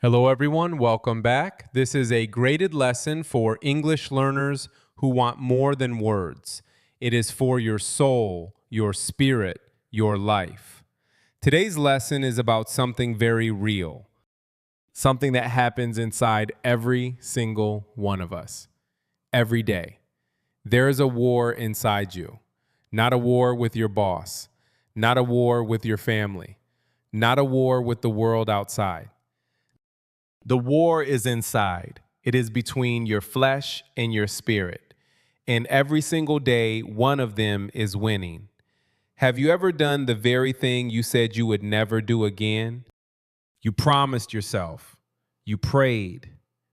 Hello, everyone. Welcome back. This is a graded lesson for English learners who want more than words. It is for your soul, your spirit, your life. Today's lesson is about something very real, something that happens inside every single one of us, every day. There is a war inside you, not a war with your boss, not a war with your family, not a war with the world outside. The war is inside. It is between your flesh and your spirit. And every single day, one of them is winning. Have you ever done the very thing you said you would never do again? You promised yourself, you prayed,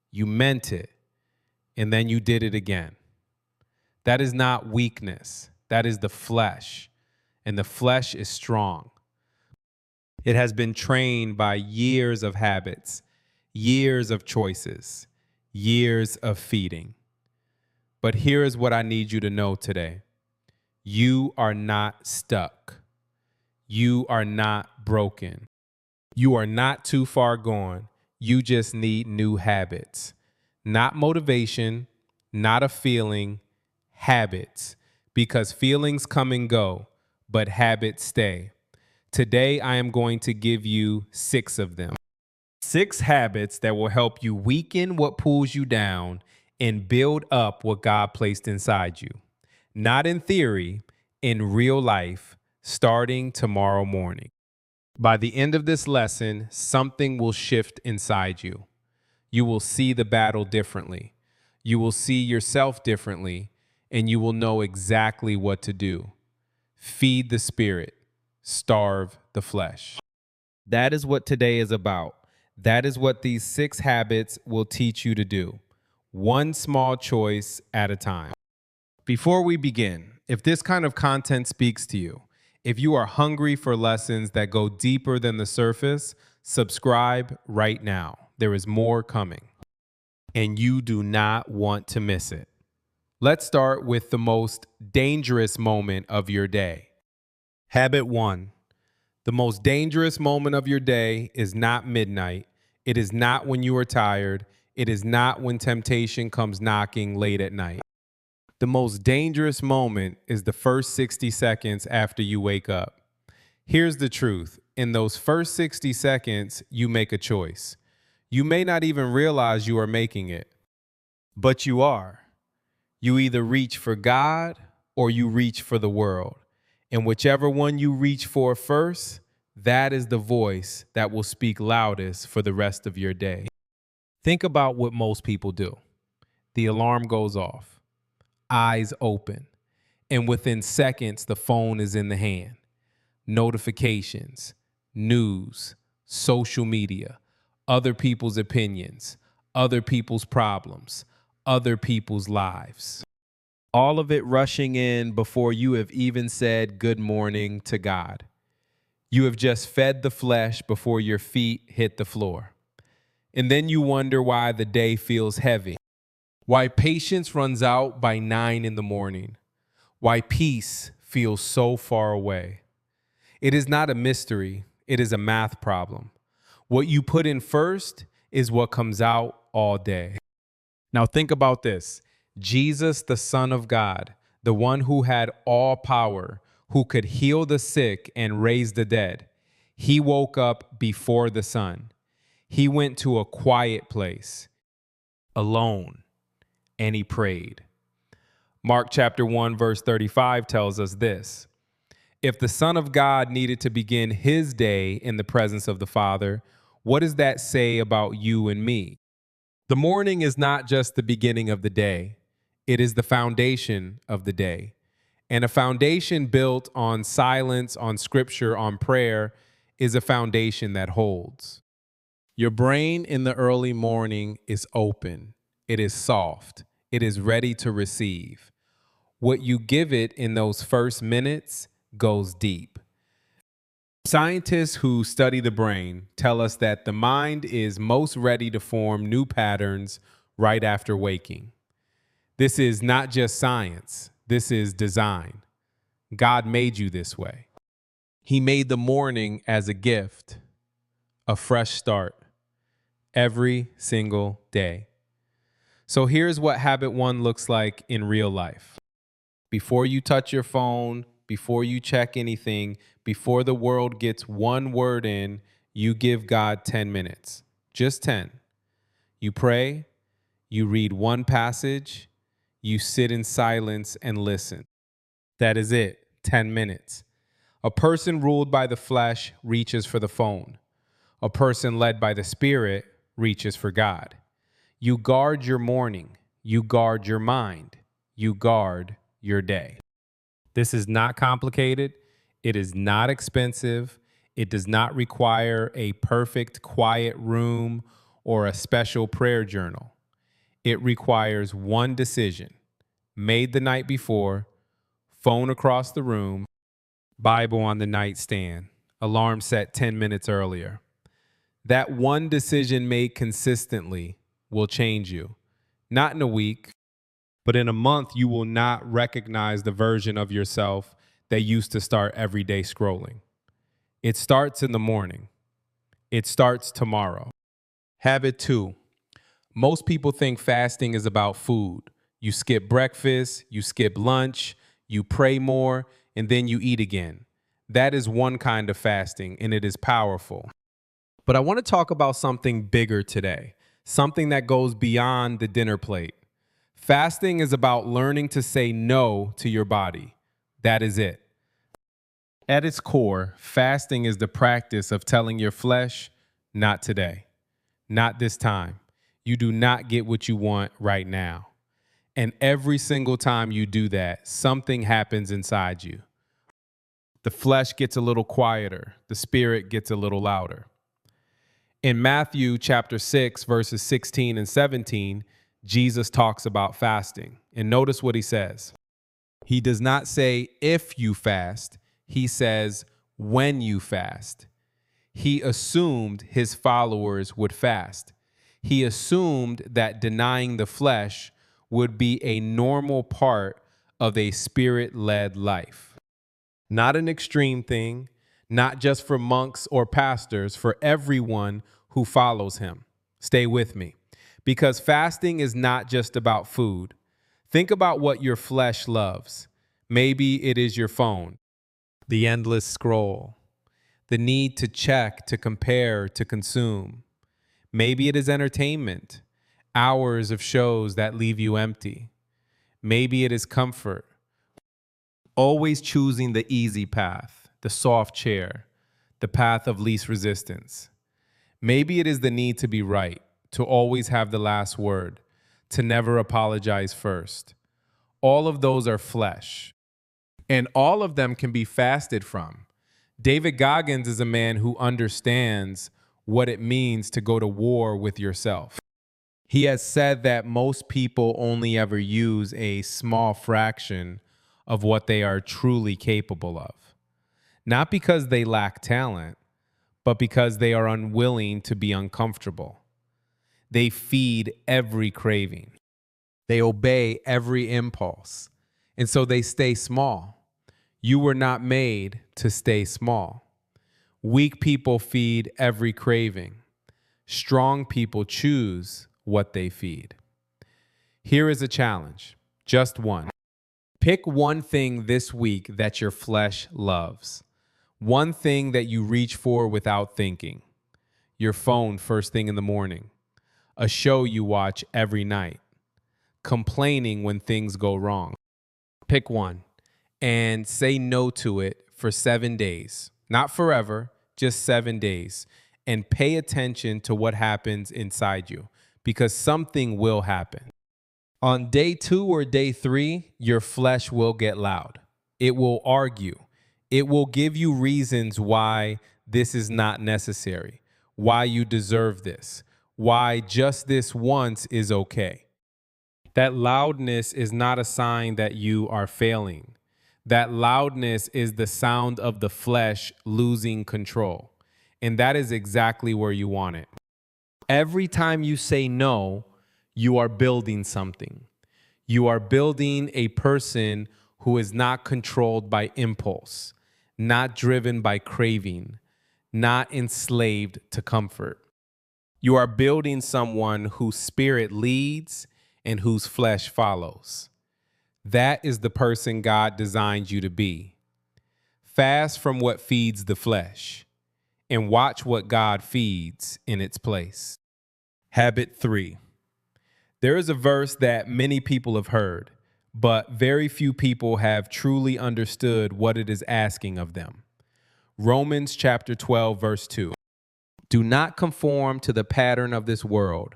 you meant it, and then you did it again. That is not weakness. That is the flesh. And the flesh is strong. It has been trained by years of habits, years of choices, years of feeding. But here is what I need you to know today. You are not stuck. You are not broken. You are not too far gone. You just need new habits. Not motivation, not a feeling, habits. Because feelings come and go, but habits stay. Today, I am going to give you 6 of them. 6 habits that will help you weaken what pulls you down and build up what God placed inside you. Not in theory, in real life, starting tomorrow morning. By the end of this lesson, something will shift inside you. You will see the battle differently. You will see yourself differently, and you will know exactly what to do. Feed the spirit, starve the flesh. That is what today is about. That is what these 6 habits will teach you to do, one small choice at a time. Before we begin, if this kind of content speaks to you, if you are hungry for lessons that go deeper than the surface, subscribe right now. There is more coming, and you do not want to miss it. Let's start with the most dangerous moment of your day. Habit 1. The most dangerous moment of your day is not midnight. It is not when you are tired. It is not when temptation comes knocking late at night. The most dangerous moment is the first 60 seconds after you wake up. Here's the truth. In those first 60 seconds, you make a choice. You may not even realize you are making it, but you are. You either reach for God or you reach for the world. And whichever one you reach for first, that is the voice that will speak loudest for the rest of your day. Think about what most people do. The alarm goes off, eyes open, and within seconds, the phone is in the hand. Notifications, news, social media, other people's opinions, other people's problems, other people's lives. All of it rushing in before you have even said good morning to God. You have just fed the flesh before your feet hit the floor. And then you wonder why the day feels heavy, why patience runs out by 9 in the morning, why peace feels so far away. It is not a mystery, it is a math problem. What you put in first is what comes out all day. Now think about this. Jesus, the Son of God, the one who had all power, who could heal the sick and raise the dead, he woke up before the sun. He went to a quiet place, alone, and he prayed. Mark chapter 1, verse 35 tells us this. If the Son of God needed to begin his day in the presence of the Father, what does that say about you and me? The morning is not just the beginning of the day. It is the foundation of the day. And a foundation built on silence, on scripture, on prayer is a foundation that holds. Your brain in the early morning is open. It is soft. It is ready to receive. What you give it in those first minutes goes deep. Scientists who study the brain tell us that the mind is most ready to form new patterns right after waking. This is not just science. This is design. God made you this way. He made the morning as a gift, a fresh start. every single day. So here's what habit one looks like in real life. Before you touch your phone, before you check anything, before the world gets one word in, you give God 10 minutes, just 10. You pray, you read one passage, you sit in silence and listen. That is it, 10 minutes. A person ruled by the flesh reaches for the phone. A person led by the Spirit reaches for God. You guard your morning. You guard your mind. You guard your day. This is not complicated. It is not expensive. It does not require a perfect quiet room or a special prayer journal. It requires one decision made the night before, phone across the room, Bible on the nightstand, alarm set 10 minutes earlier. That one decision made consistently will change you. Not in a week, but in a month, you will not recognize the version of yourself that used to start every day scrolling. It starts in the morning. It starts tomorrow. Habit two. Most people think fasting is about food. You skip breakfast, you skip lunch, you pray more, and then you eat again. That is one kind of fasting, and it is powerful. But I want to talk about something bigger today, something that goes beyond the dinner plate. Fasting is about learning to say no to your body. That is it. At its core, fasting is the practice of telling your flesh, not today, not this time. You do not get what you want right now. And every single time you do that, something happens inside you. The flesh gets a little quieter. The spirit gets a little louder. In Matthew chapter 6, verses 16 and 17, Jesus talks about fasting. And notice what he says. He does not say if you fast. He says when you fast. He assumed his followers would fast. He assumed that denying the flesh would be a normal part of a spirit-led life. Not an extreme thing, not just for monks or pastors, for everyone who follows him. Stay with me, because fasting is not just about food. Think about what your flesh loves. Maybe it is your phone, the endless scroll, the need to check, to compare, to consume. Maybe it is entertainment, hours of shows that leave you empty. Maybe it is comfort, always choosing the easy path, the soft chair, the path of least resistance. Maybe it is the need to be right, to always have the last word, to never apologize first. All of those are flesh, and all of them can be fasted from. David Goggins is a man who understands what it means to go to war with yourself. He has said that most people only ever use a small fraction of what they are truly capable of. Not because they lack talent, but because they are unwilling to be uncomfortable. They feed every craving. They obey every impulse. And so they stay small. You were not made to stay small. Weak people feed every craving. Strong people choose what they feed. Here is a challenge, just one. Pick one thing this week that your flesh loves. One thing that you reach for without thinking. Your phone first thing in the morning. A show you watch every night. Complaining when things go wrong. Pick one and say no to it for 7 days. Not forever, just 7 days. And pay attention to what happens inside you, because something will happen. On day 2 or day 3, your flesh will get loud. It will argue. It will give you reasons why this is not necessary, why you deserve this, why just this once is okay. That loudness is not a sign that you are failing. That loudness is the sound of the flesh losing control. And that is exactly where you want it. Every time you say no, you are building something. You are building a person who is not controlled by impulse, not driven by craving, not enslaved to comfort. You are building someone whose spirit leads and whose flesh follows. That is the person God designed you to be. Fast from what feeds the flesh and watch what God feeds in its place. Habit 3. There is a verse that many people have heard, but very few people have truly understood what it is asking of them. Romans chapter 12, verse 2. Do not conform to the pattern of this world,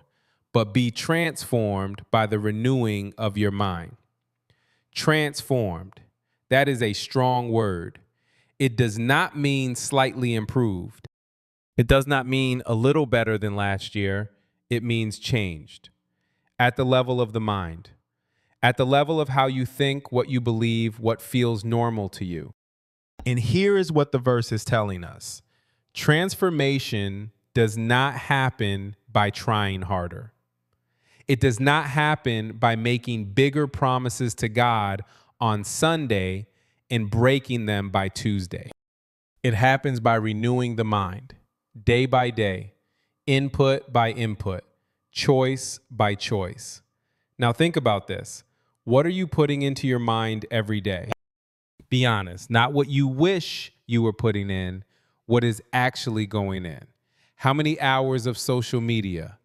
but be transformed by the renewing of your mind. Transformed. That is a strong word. It does not mean slightly improved. It does not mean a little better than last year. It means changed. At the level of the mind. At the level of how you think, what you believe, what feels normal to you. And here is what the verse is telling us. Transformation does not happen by trying harder. It does not happen by making bigger promises to God on Sunday and breaking them by Tuesday. It happens by renewing the mind, day by day, input by input, choice by choice. Now think about this. What are you putting into your mind every day? Be honest, not what you wish you were putting in, what is actually going in. How many hours of social media?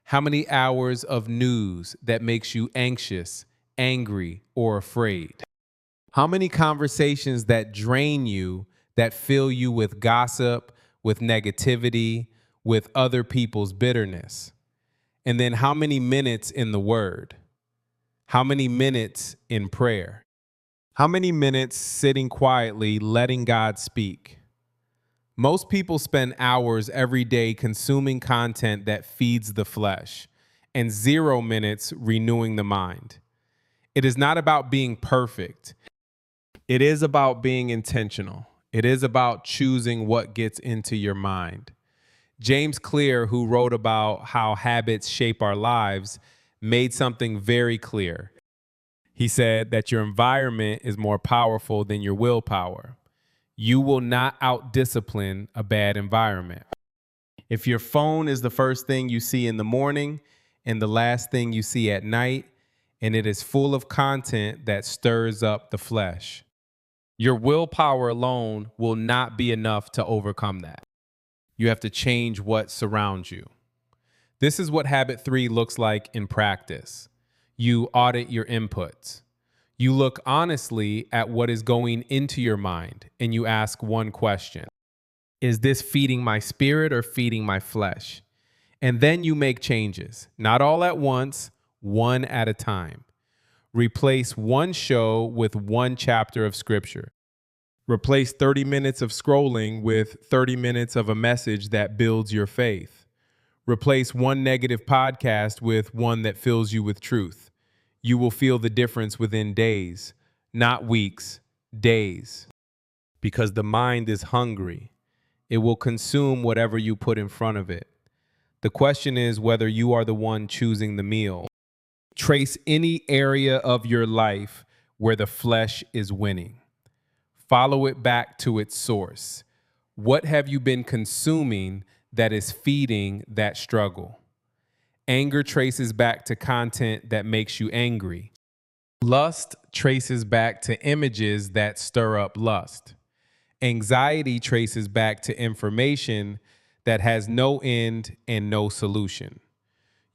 How many hours of news that makes you anxious, angry, or afraid? How many conversations that drain you, that fill you with gossip, with negativity, with other people's bitterness? And then how many minutes in the Word? How many minutes in prayer? How many minutes sitting quietly, letting God speak? Most people spend hours every day consuming content that feeds the flesh and 0 minutes renewing the mind. It is not about being perfect. It is about being intentional. It is about choosing what gets into your mind. James Clear, who wrote about how habits shape our lives, made something very clear. He said that your environment is more powerful than your willpower. You will not out-discipline a bad environment. If your phone is the first thing you see in the morning and the last thing you see at night, and it is full of content that stirs up the flesh, your willpower alone will not be enough to overcome that. You have to change what surrounds you. This is what habit 3 looks like in practice. You audit your inputs. You look honestly at what is going into your mind and you ask one question. Is this feeding my spirit or feeding my flesh? And then you make changes, not all at once, one at a time. Replace one show with one chapter of scripture. Replace 30 minutes of scrolling with 30 minutes of a message that builds your faith. Replace one negative podcast with one that fills you with truth. You will feel the difference within days, not weeks, days. Because the mind is hungry. It will consume whatever you put in front of it. The question is whether you are the one choosing the meal. Trace any area of your life where the flesh is winning. Follow it back to its source. What have you been consuming that is feeding that struggle? Anger traces back to content that makes you angry. Lust traces back to images that stir up lust. Anxiety traces back to information that has no end and no solution.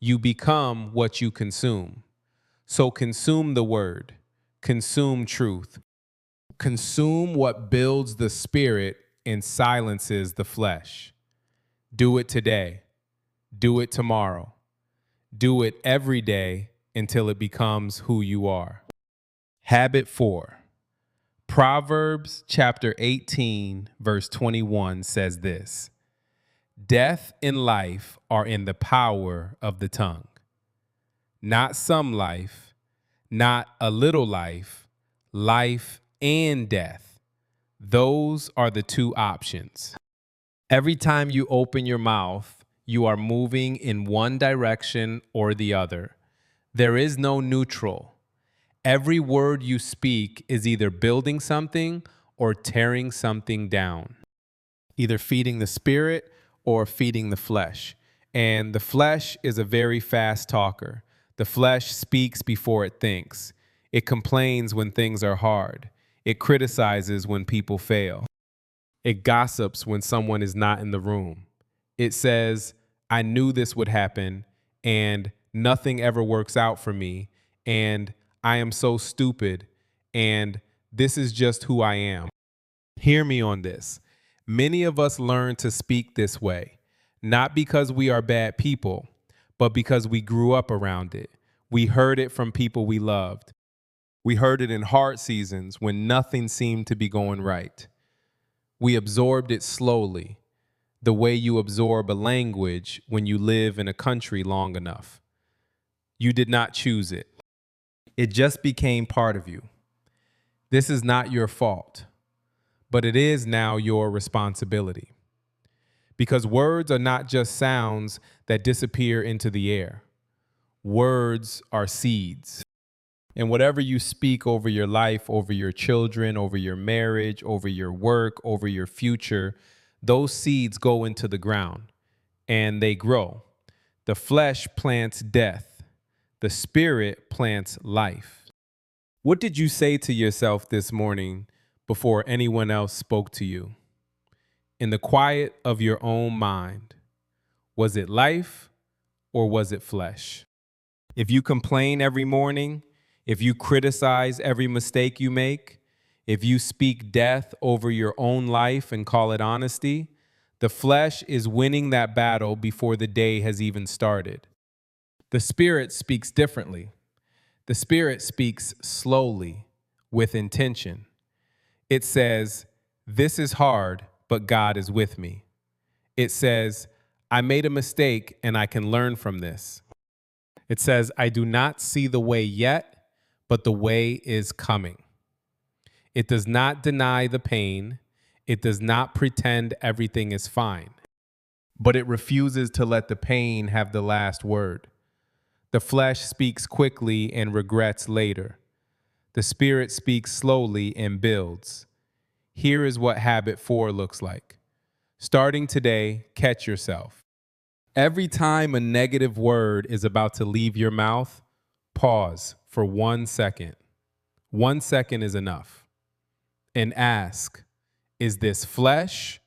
You become what you consume. So consume the word. Consume truth. Consume what builds the spirit and silences the flesh. Do it today. Do it tomorrow. Do it every day until it becomes who you are. Habit 4. Proverbs chapter 18, verse 21 says this: Death and life are in the power of the tongue. Not some life, not a little life, life and death. Those are the two options. Every time you open your mouth, you are moving in one direction or the other. There is no neutral. Every word you speak is either building something or tearing something down, either feeding the spirit or feeding the flesh. And the flesh is a very fast talker. The flesh speaks before it thinks. It complains when things are hard. It criticizes when people fail. It gossips when someone is not in the room. It says, I knew this would happen, and nothing ever works out for me, and I am so stupid, and this is just who I am. Hear me on this. Many of us learn to speak this way, not because we are bad people, but because we grew up around it. We heard it from people we loved. We heard it in hard seasons when nothing seemed to be going right. We absorbed it slowly, the way you absorb a language when you live in a country long enough. You did not choose it. It just became part of you. This is not your fault, but it is now your responsibility. Because words are not just sounds that disappear into the air. Words are seeds. And whatever you speak over your life, over your children, over your marriage, over your work, over your future, those seeds go into the ground and they grow. The flesh plants death. The spirit plants life. What did you say to yourself this morning before anyone else spoke to you? In the quiet of your own mind, was it life or was it flesh? If you complain every morning, if you criticize every mistake you make, if you speak death over your own life and call it honesty, the flesh is winning that battle before the day has even started. The spirit speaks differently. The spirit speaks slowly, with intention. It says, this is hard, but God is with me. It says, I made a mistake and I can learn from this. It says, I do not see the way yet, but the way is coming. It does not deny the pain. It does not pretend everything is fine, but it refuses to let the pain have the last word. The flesh speaks quickly and regrets later. The spirit speaks slowly and builds. Here is what habit 4 looks like. Starting today, catch yourself. Every time a negative word is about to leave your mouth, pause for 1 second. 1 second is enough. And ask, is this flesh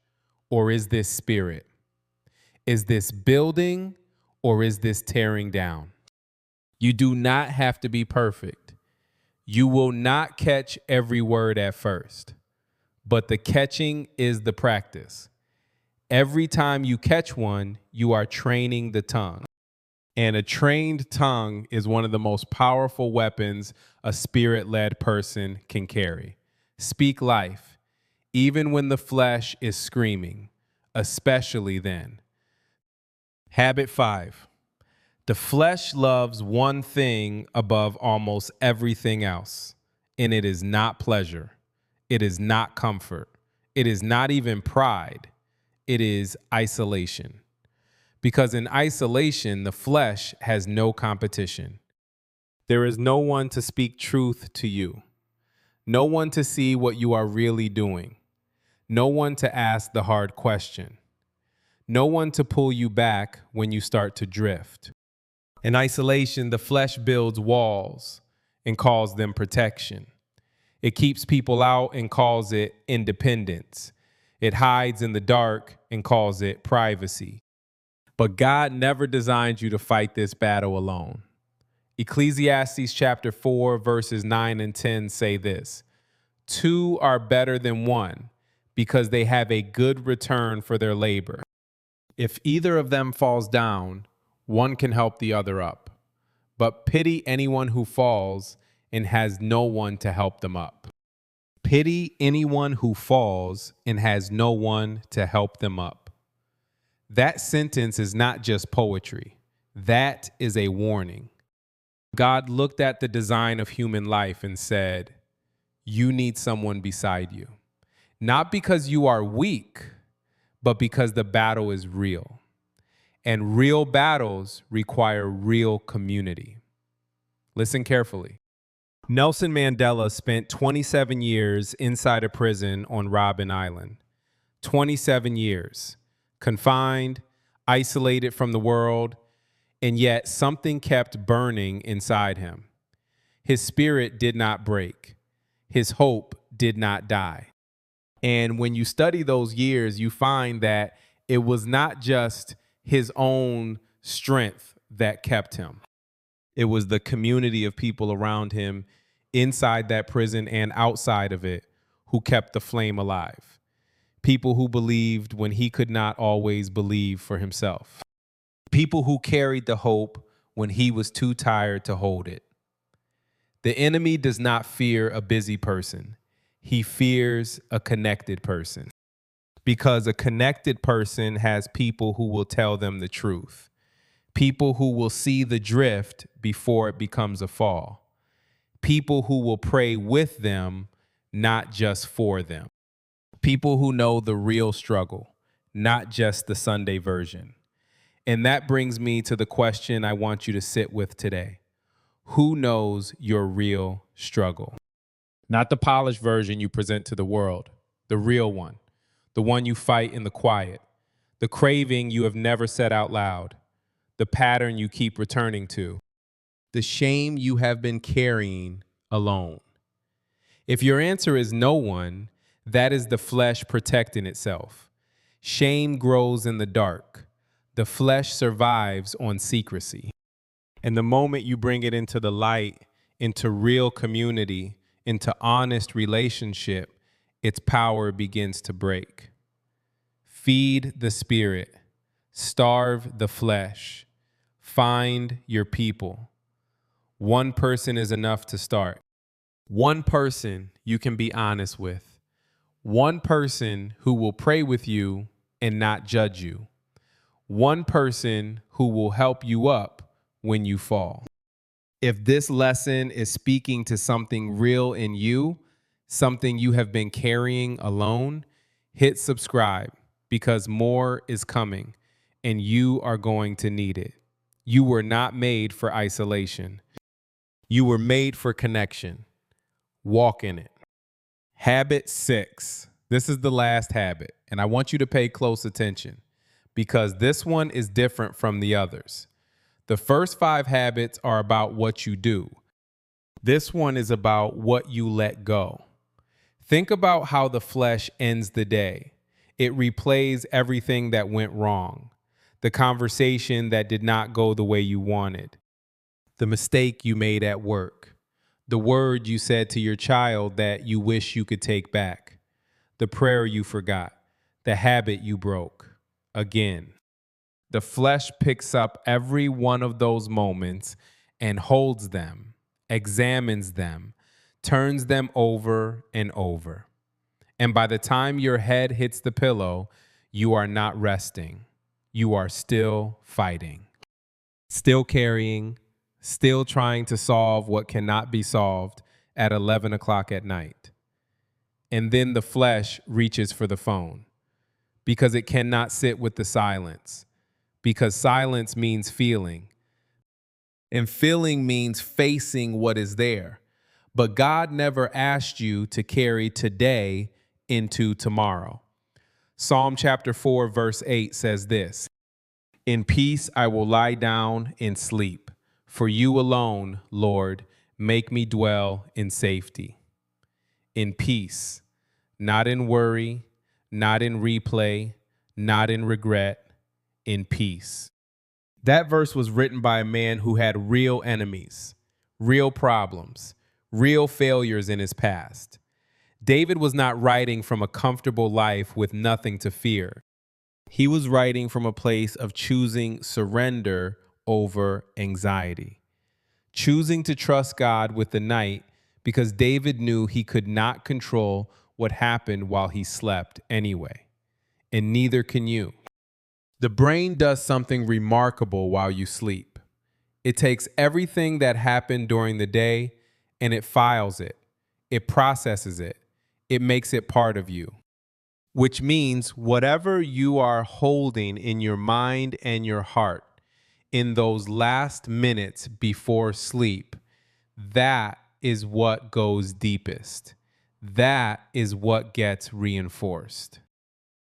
or is this spirit? Is this building or is this tearing down? You do not have to be perfect. You will not catch every word at first, but the catching is the practice. Every time you catch one, you are training the tongue. And a trained tongue is one of the most powerful weapons a spirit-led person can carry. Speak life, even when the flesh is screaming, especially then. Habit 5. The flesh loves one thing above almost everything else, and it is not pleasure. It is not comfort. It is not even pride. It is isolation. Because in isolation, the flesh has no competition. There is no one to speak truth to you, no one to see what you are really doing, no one to ask the hard question, no one to pull you back when you start to drift. In isolation, the flesh builds walls and calls them protection. It keeps people out and calls it independence. It hides in the dark and calls it privacy. But God never designed you to fight this battle alone. Ecclesiastes chapter 4, verses 9 and 10 say this: 2 are better than 1 because they have a good return for their labor. If either of them falls down, one can help the other up. But pity anyone who falls and has no one to help them up. Pity anyone who falls and has no one to help them up. That sentence is not just poetry. That is a warning. God looked at the design of human life and said, you need someone beside you. Not because you are weak, but because the battle is real. And real battles require real community. Listen carefully. Nelson Mandela spent 27 years inside a prison on Robben Island. 27 years. Confined, isolated from the world, and yet something kept burning inside him. His spirit did not break. His hope did not die. And when you study those years, you find that it was not just his own strength that kept him. It was the community of people around him inside that prison and outside of it who kept the flame alive. People who believed when he could not always believe for himself. People who carried the hope when he was too tired to hold it. The enemy does not fear a busy person. He fears a connected person. Because a connected person has people who will tell them the truth. People who will see the drift before it becomes a fall. People who will pray with them, not just for them. People who know the real struggle, not just the Sunday version. And that brings me to the question I want you to sit with today. Who knows your real struggle? Not the polished version you present to the world, the real one, the one you fight in the quiet, the craving you have never said out loud, the pattern you keep returning to, the shame you have been carrying alone. If your answer is no one, that is the flesh protecting itself. Shame grows in the dark. The flesh survives on secrecy. And the moment you bring it into the light, into real community, into honest relationship, its power begins to break. Feed the spirit, starve the flesh, find your people. One person is enough to start. One person you can be honest with. One person who will pray with you and not judge you. One person who will help you up when you fall. If this lesson is speaking to something real in you, something you have been carrying alone, hit subscribe because more is coming and you are going to need it. You were not made for isolation. You were made for connection. Walk in it. Habit 6. This is the last habit, and I want you to pay close attention because this one is different from the others. The first 5 habits are about what you do. This one is about what you let go. Think about how the flesh ends the day. It replays everything that went wrong, the conversation that did not go the way you wanted, the mistake you made at work, the word you said to your child that you wish you could take back, the prayer you forgot, the habit you broke. Again, the flesh picks up every one of those moments and holds them, examines them, turns them over and over. And by the time your head hits the pillow, you are not resting. You are still fighting, still carrying, still trying to solve what cannot be solved at 11 o'clock at night. And then the flesh reaches for the phone because it cannot sit with the silence, because silence means feeling, and feeling means facing what is there. But God never asked you to carry today into tomorrow. Psalm chapter 4, verse 8 says this: "In peace I will lie down and sleep. For you alone, Lord, make me dwell in safety." In peace, not in worry, not in replay, not in regret, in peace. That verse was written by a man who had real enemies, real problems, real failures in his past. David was not writing from a comfortable life with nothing to fear. He was writing from a place of choosing surrender over anxiety, choosing to trust God with the night because David knew he could not control what happened while he slept anyway, and neither can you. The brain does something remarkable while you sleep. It takes everything that happened during the day and it files it. It processes it. It makes it part of you. Which means whatever you are holding in your mind and your heart in those last minutes before sleep, that is what goes deepest. That is what gets reinforced.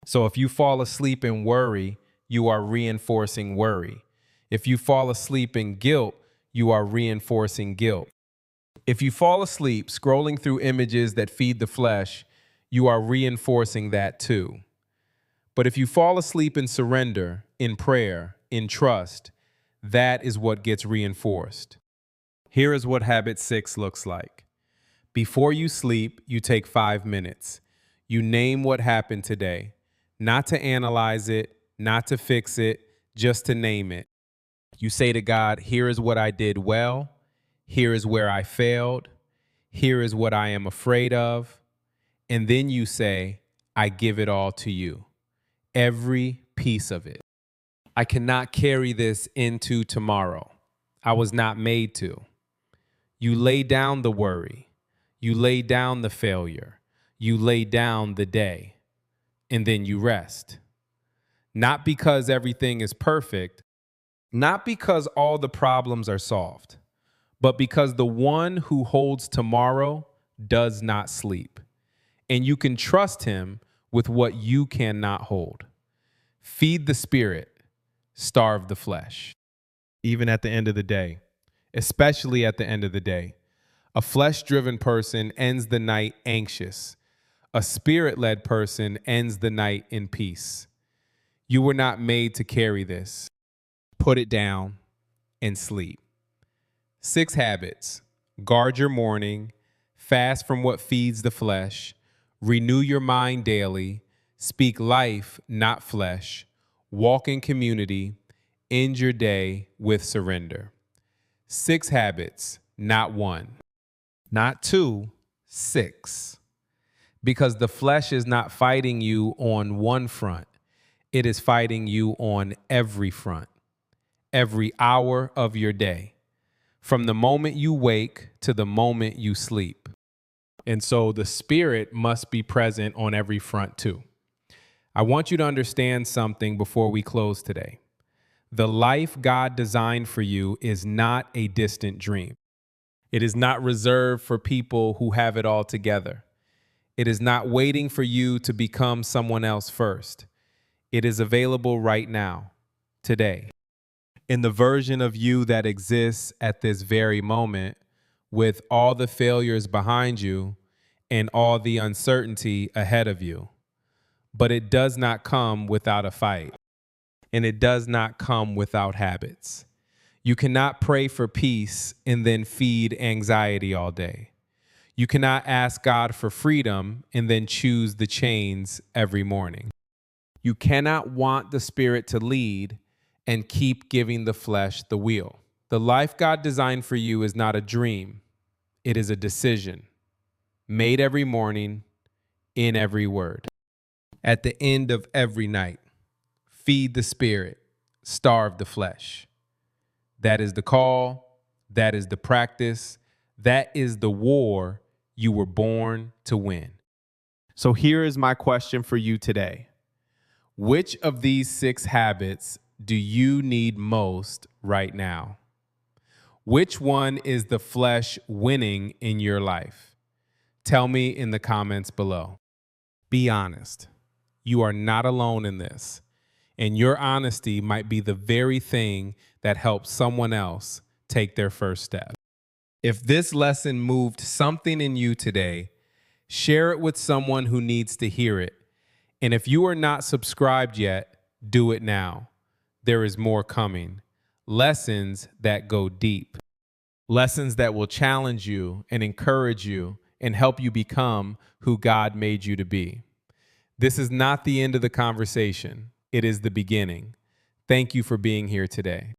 So if you fall asleep in worry, you are reinforcing worry. If you fall asleep in guilt, you are reinforcing guilt. If you fall asleep scrolling through images that feed the flesh, you are reinforcing that too. But if you fall asleep in surrender, in prayer, in trust, that is what gets reinforced. Here is what habit 6 looks like. Before you sleep, you take 5 minutes. You name what happened today, not to analyze it, not to fix it, just to name it. You say to God, here is what I did well. Here is where I failed. Here is what I am afraid of. And then you say, I give it all to you. Every piece of it. I cannot carry this into tomorrow. I was not made to. You lay down the worry. You lay down the failure. You lay down the day. And then you rest. Not because everything is perfect. Not because all the problems are solved. But because the one who holds tomorrow does not sleep. And you can trust him with what you cannot hold. Feed the spirit, starve the flesh. Even at the end of the day, especially at the end of the day, a flesh-driven person ends the night anxious. A spirit-led person ends the night in peace. You were not made to carry this. Put it down and sleep. 6 habits. Guard your morning. Fast from what feeds the flesh. Renew your mind daily. Speak life, not flesh. Walk in community. End your day with surrender. 6 habits, not 1. Not 2, 6. Because the flesh is not fighting you on one front. It is fighting you on every front. Every hour of your day. From the moment you wake to the moment you sleep. And so the spirit must be present on every front too. I want you to understand something before we close today. The life God designed for you is not a distant dream. It is not reserved for people who have it all together. It is not waiting for you to become someone else first. It is available right now, today. In the version of you that exists at this very moment, with all the failures behind you and all the uncertainty ahead of you. But it does not come without a fight, and it does not come without habits. You cannot pray for peace and then feed anxiety all day. You cannot ask God for freedom and then choose the chains every morning. You cannot want the Spirit to lead and keep giving the flesh the wheel. The life God designed for you is not a dream. It is a decision made every morning in every word. At the end of every night, feed the spirit, starve the flesh. That is the call. That is the practice. That is the war you were born to win. So here is my question for you today. Which of these 6 habits do you need most right now? Which one is the flesh winning in your life? Tell me in the comments below. Be honest. You are not alone in this. And your honesty might be the very thing that helps someone else take their first step. If this lesson moved something in you today, share it with someone who needs to hear it. And if you are not subscribed yet, do it now. There is more coming. Lessons that go deep. Lessons that will challenge you and encourage you and help you become who God made you to be. This is not the end of the conversation. It is the beginning. Thank you for being here today.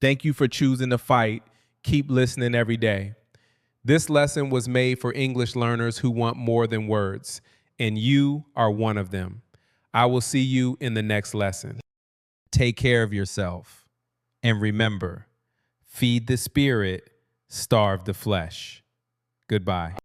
Thank you for choosing to fight. Keep listening every day. This lesson was made for English learners who want more than words, and you are one of them. I will see you in the next lesson. Take care of yourself. And remember, feed the spirit, starve the flesh. Goodbye.